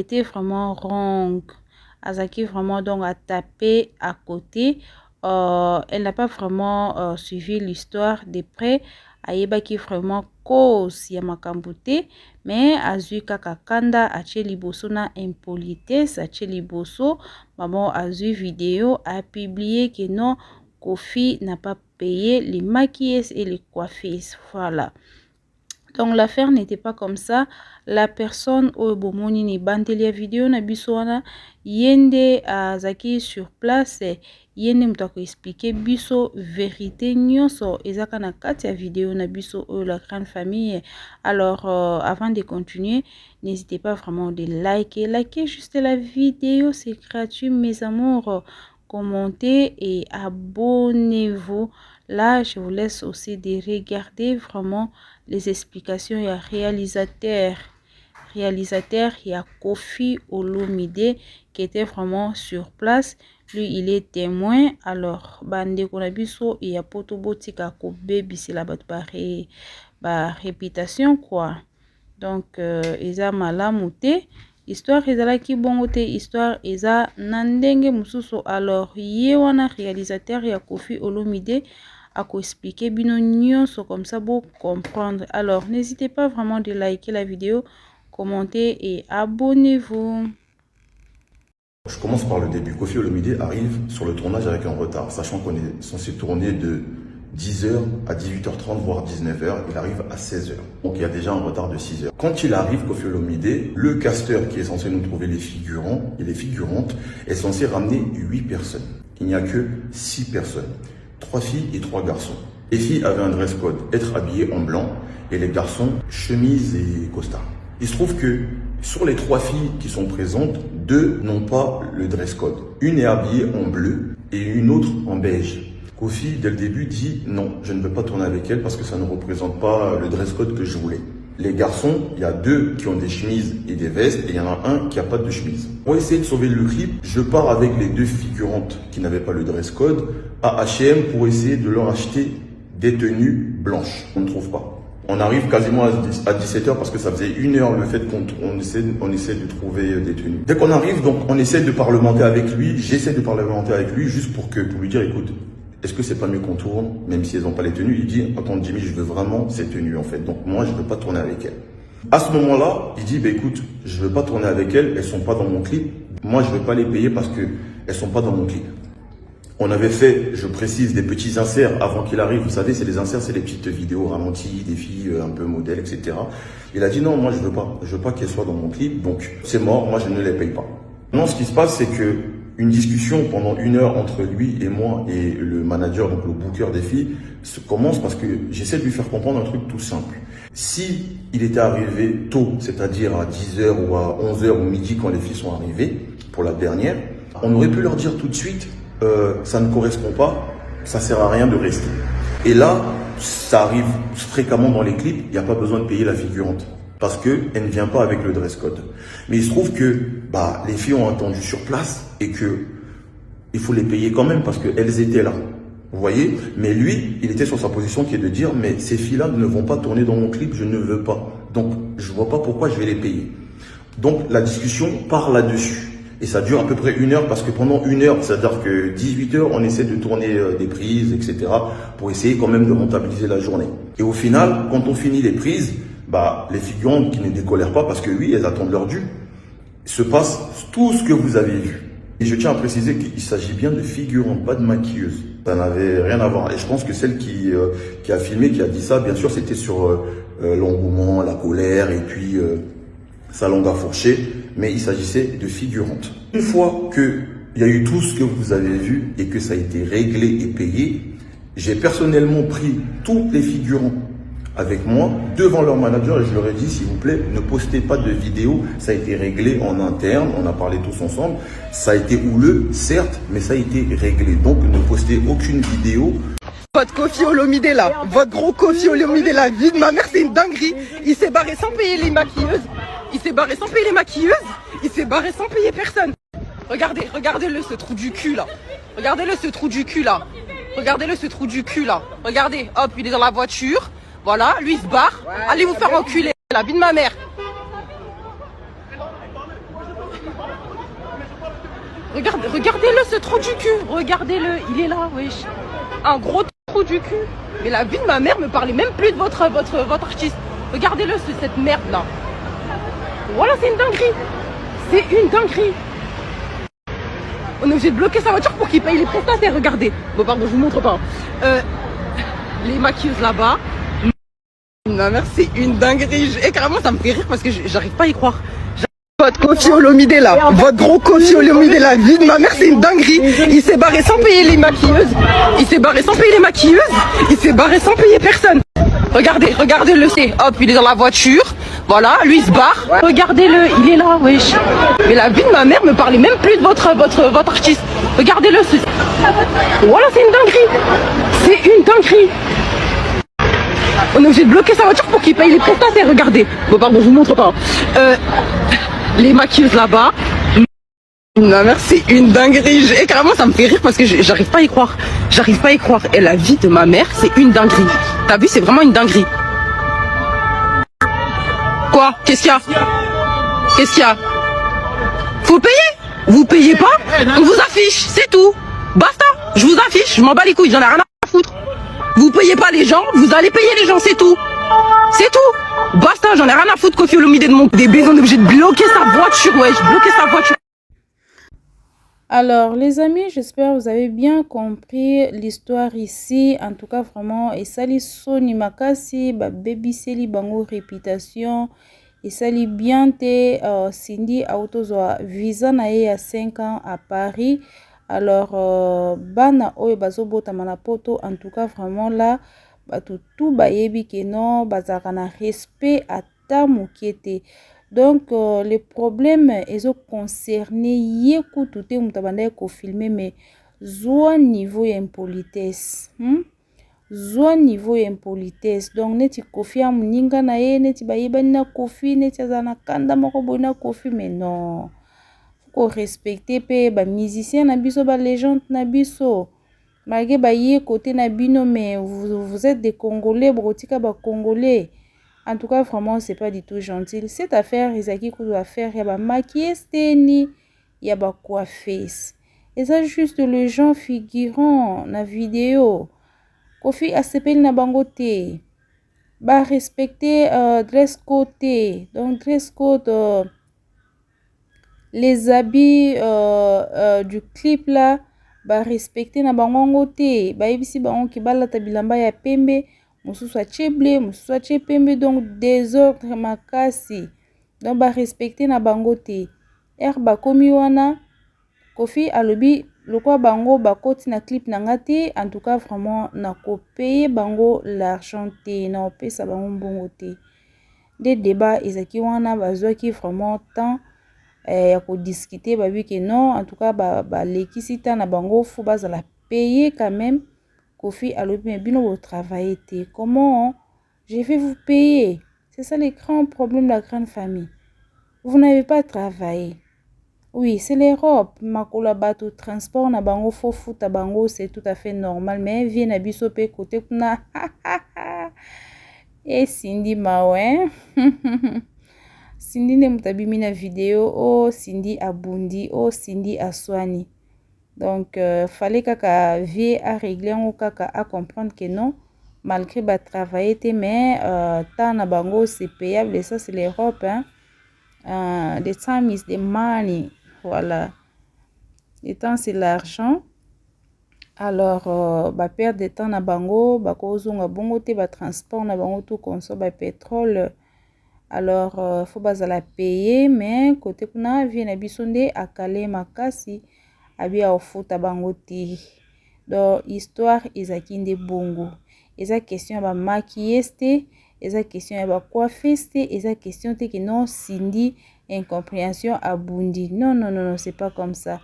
était vraiment wrong. Azaki vraiment donc a tapé à côté. Elle n'a pas vraiment suivi l'histoire de près. Ayeba qui vraiment cause ya makambute, mais azui kaka kanda ache liboso na impolitesse, ache liboso maman azui vidéo a publié que non, Kofi n'a pas payé les maquilleuses et les coiffeuses. Voilà. Donc l'affaire n'était pas comme ça. La personne au bomoni ni bandelia vidéo na biswana yende azaki sur place yende mutako expliquer biso vérité nyonso ezaka na kati ya vidéo na biso la grande famille. Alors avant de continuer, n'hésitez pas vraiment de liker juste la vidéo, c'est gratuit mes amours. Commentez et abonnez-vous. Là, je vous laisse aussi de regarder vraiment les explications. Il y a réalisateur, il y a Kofi Olomide qui était vraiment sur place. Lui, il est témoin. Alors, bande konabiso, il y a potobotika ko baby c'est la réputation quoi. Donc, ils a malamouté. Histoire ezalaki bongo te, histoire eza nandenge mususu. Alors ye wana réalisateur ya Kofi Olomide a expliqué bino nyonso comme ça pour comprendre. Alors n'hésitez pas vraiment de liker la vidéo, commenter et abonnez-vous. Je commence par le début. Kofi Olomide arrive sur le tournage avec un retard, sachant qu'on est censé tourner de 10h à 18h30, voire 19h, il arrive à 16h. Donc il y a déjà un retard de 6h. Quand il arrive, Kofi Olomide, le casteur qui est censé nous trouver les figurants et les figurantes est censé ramener 8 personnes. Il n'y a que 6 personnes, 3 filles et 3 garçons. Les filles avaient un dress code, être habillées en blanc, et les garçons, chemise et costard. Il se trouve que sur les 3 filles qui sont présentes, 2 n'ont pas le dress code. Une est habillée en bleu et une autre en beige. Kofi, dès le début, dit non, je ne veux pas tourner avec elle parce que ça ne représente pas le dress code que je voulais. Les garçons, il y a 2 qui ont des chemises et des vestes et il y en a un qui n'a pas de chemise. Pour essayer de sauver le clip, je pars avec les 2 figurantes qui n'avaient pas le dress code à H&M pour essayer de leur acheter des tenues blanches. On ne trouve pas. On arrive quasiment à 17h parce que ça faisait 1 heure le fait qu'on essaie de trouver des tenues. Dès qu'on arrive, donc on essaie de parlementer avec lui. J'essaie de parlementer avec lui juste pour lui dire, écoute, est-ce que c'est pas mieux qu'on tourne, même si elles n'ont pas les tenues? Il dit, attends Jimmy, je veux vraiment ces tenues en fait. Donc moi, je ne veux pas tourner avec elles. À ce moment-là, il dit, bah, écoute, je ne veux pas tourner avec elles, elles sont pas dans mon clip. Moi, je ne vais pas les payer parce qu'elles ne sont pas dans mon clip. On avait fait, je précise, des petits inserts avant qu'il arrive. Vous savez, c'est les inserts, c'est les petites vidéos ralenties, des filles un peu modèles, etc. Il a dit, non, moi, je veux pas qu'elles soient dans mon clip. Donc, c'est mort, moi, je ne les paye pas. Non, ce qui se passe, c'est que une discussion pendant 1 heure entre lui et moi et le manager, donc le booker des filles, se commence parce que j'essaie de lui faire comprendre un truc tout simple. Si il était arrivé tôt, c'est-à-dire à 10h ou à 11h ou midi quand les filles sont arrivées, pour la dernière, on aurait pu leur dire tout de suite, ça ne correspond pas, ça sert à rien de rester. Et là, ça arrive fréquemment dans les clips, il n'y a pas besoin de payer la figurante. Parce qu'elle ne vient pas avec le dress code. Mais il se trouve que les filles ont attendu sur place et qu'il faut les payer quand même parce qu'elles étaient là. Vous voyez? Mais lui, il était sur sa position qui est de dire, mais ces filles-là ne vont pas tourner dans mon clip, je ne veux pas. Donc, je ne vois pas pourquoi je vais les payer. Donc, la discussion part là-dessus. Et ça dure à peu près 1 heure parce que pendant 1 heure, c'est-à-dire que 18h, on essaie de tourner des prises, etc. pour essayer quand même de rentabiliser la journée. Et au final, quand on finit les prises, les figurantes qui ne décolèrent pas parce que oui, elles attendent leur dû, se passe tout ce que vous avez vu. Et je tiens à préciser qu'il s'agit bien de figurantes, pas de maquilleuses. Ça n'avait rien à voir. Et je pense que celle qui a filmé, qui a dit ça, bien sûr, c'était sur l'engouement, la colère et puis sa langue à fourcher. Mais il s'agissait de figurantes. Une fois qu'il y a eu tout ce que vous avez vu et que ça a été réglé et payé, j'ai personnellement pris toutes les figurantes avec moi devant leur manager et je leur ai dit, s'il vous plaît, ne postez pas de vidéos. Ça a été réglé en interne, on a parlé tous ensemble. Ça a été houleux, certes, mais ça a été réglé. Donc ne postez aucune vidéo. Votre Kofi Olomide là, votre gros Kofi Olomide là, vie de ma mère, c'est une dinguerie. Il s'est barré sans payer les maquilleuses. Il s'est barré sans payer les maquilleuses. Il s'est barré sans payer personne. Regardez-le ce trou du cul là. Regardez-le ce trou du cul là. Regardez-le ce trou du cul là. Regardez, hop, il est dans la voiture. Voilà, lui il se barre. Allez vous faire enculer, la vie de ma mère. Regardez-le, ce trou du cul. Regardez-le, il est là, wesh. Un gros trou du cul. Mais la vie de ma mère me parlait même plus de votre artiste. Regardez-le, cette merde là. Voilà, c'est une dinguerie. C'est une dinguerie. On est obligé de bloquer sa voiture pour qu'il paye les prestataires. Regardez. Bon, pardon, je vous montre pas. Les maquilleuses là-bas. Ma mère, c'est une dinguerie. Et carrément, ça me fait rire parce que j'arrive pas à y croire. Votre Koffi Olomidé là, votre gros Koffi Olomidé là, vie de ma mère, c'est une dinguerie. Il s'est barré sans payer les maquilleuses. Il s'est barré sans payer les maquilleuses. Il s'est barré sans payer personne. Regardez-le, hop, il est dans la voiture. Voilà, lui il se barre. Regardez-le, il est là, wesh. Mais la vie de ma mère me parlait même plus de votre artiste. Regardez-le, voilà, c'est une dinguerie. C'est une dinguerie. On est obligé de bloquer sa voiture pour qu'il paye les prestataires. Regardez. Bon, pardon, je vous montre pas. Les maquilleuses là-bas. Ma mère, c'est une dinguerie. Et carrément, ça me fait rire parce que j'arrive pas à y croire. J'arrive pas à y croire. Et la vie de ma mère, c'est une dinguerie. T'as vu, c'est vraiment une dinguerie. Quoi? Qu'est-ce qu'il y a? Qu'est-ce qu'il y a? Faut payer? Vous payez pas? On vous affiche, c'est tout. Basta. Je vous affiche, je m'en bats les couilles, j'en ai rien à foutre. Vous payez pas les gens, vous allez payer les gens, c'est tout. C'est tout. Basta, j'en ai rien à foutre, Koffi Olomidé de mon bébé, on est obligé de bloquer sa voiture, wesh, bloquer sa voiture. Alors, les amis, j'espère que vous avez bien compris l'histoire ici. En tout cas, vraiment, et sali soni makasi, baby seli bango réputation, et sali bien te Cindy autozoa visa na ye à 5 ans à Paris. Alors, bana oyo bazobota manapoto, en tout cas, vraiment là, tout bayebi ke non, bazaka na respect ata mokiete. Donc, les problèmes, ils ont concerné yeku tout le monde ko filmer, mais zoa niveau impolitesse. Zoa niveau impolitesse. Donc, neti Koffi amuninga na ye, neti bayeba na Koffi, neti azana kanda moko boina Koffi, mais non. Faut respecter pe ba musicien na biso, ba légende na biso. Malgré ba ye côté na bino, mais vous êtes des Congolais, brotika ba Congolais. En tout cas, vraiment, c'est pas du tout gentil. Cette affaire, Isaki doit faire, il y a ba maquillé steni, il y a ba coiffé. Et ça, juste le gens figurant na vidéo. Koffi a sepel na bangote. Ba respecter dress code. Donc, dress code, les habits du clip là, ba respecter na bangote. Ba ebisi bango ki balata bilamba ya pembe. Mosusu atie blé, mosusu atie pembe, donc désordre makasi. Donc ba respecter na bango te. Ba komi wana Koffi alobi lokwa bango bakoti na clip na ngati, en tout cas vraiment na ko payer bango l'argent te, na opesa bango mbongo te. Des débats ezaki wana bazwaki vraiment temps ya ko discuter babi ke non, en tout cas ba lekisi ta na bango faut bazala payer quand même. Koffi alobi mais bino vous travaillez. Comment je vais vous payer? C'est ça le grand problème de la grande famille. Vous n'avez pas travaillé. Oui, c'est l'Europe. Makola bato transport na bango fo futa bango, c'est tout à fait normal. Mais vient na biso pe côté kuna. Et Cindy mawe. Cindy ne mutabimi na vidéo. Oh Cindy abundi. Oh Cindy aswani. Donc, fallait kaka vie à régler ou kaka à comprendre que non, malgré ba travailler, mais tant na bango c'est payable, et ça c'est l'Europe, hein. The time is the money, voilà. Le temps c'est l'argent. Alors, ba perdre de temps na bango, ba kozonga bongo te, ba transport na bango tout consomme ba pétrole. Alors, faut bazala payer, mais côté kuna vie na bisonde akale makasi. Abia ofuta bango te. Donc histoire ezaki nde bongo. Eza question ba maquilleste, eza question ba coiffiste, eza question te que non Cindy incompréhension abundi. Non non non non, c'est pas comme ça.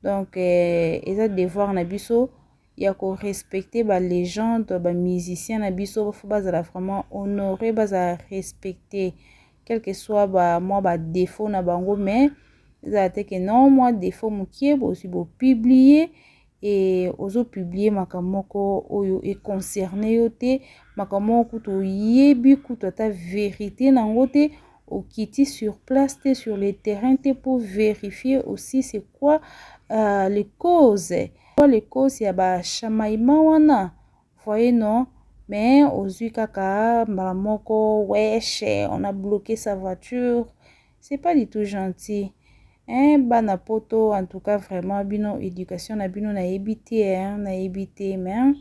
Donc eza devoir na biso ya ko respecter ba légende, ba musicien na biso, faut bazala vraiment honorer, bazala respecter quel que soit ba moi ba défaut na bango, mais que non moi défaut mokie aussi beau publier et ozo publier makamoko oyo et concerné yote makamoko to yebi kuto ta vérité nango te okiti sur place te sur le terrain te pour vérifier aussi c'est quoi les causes ya ba chamaïma wana voyez non, mais ozui kaka mbala moko wesh on a bloqué sa voiture, c'est pas du tout gentil. Bana poto en tout cas vraiment bino éducation na bino na éviter na éviter, mais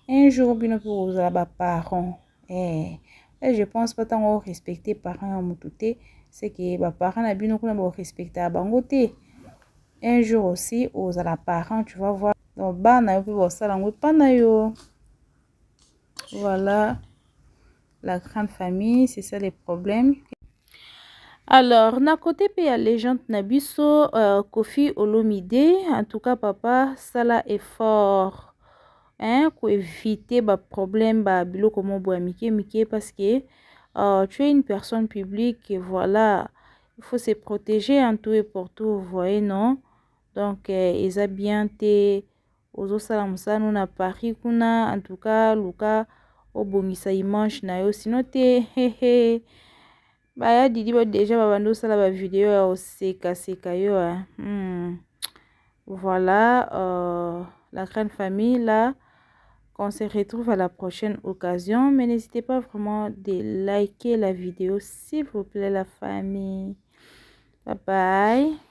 un jour bino pour ba parents je pense pas tant respecter parents à mutute, c'est que ba parents na bino kuna ba respecter bango te. Un jour aussi aux la parents tu vas voir donc bana yo pour ça lango pana yo. Voilà la grande famille, c'est ça les problèmes. Alors, na côté pe ya légende na biso Koffi Olomide, en tout cas papa sala effort pour éviter ba problème ba biloko mo boya mike parce que tu es une personne publique et voilà, il faut se protéger en tout et pour tout, vous voyez non? Donc eza bien te ozo sala musano na Paris kuna en tout cas luka obongisa image na yo sinon te baya didi ba déjà babando sala ba vidéo ya oseka yo voilà la grande famille là, qu'on se retrouve à la prochaine occasion, mais n'hésitez pas vraiment de liker la vidéo s'il vous plaît la famille. Bye bye.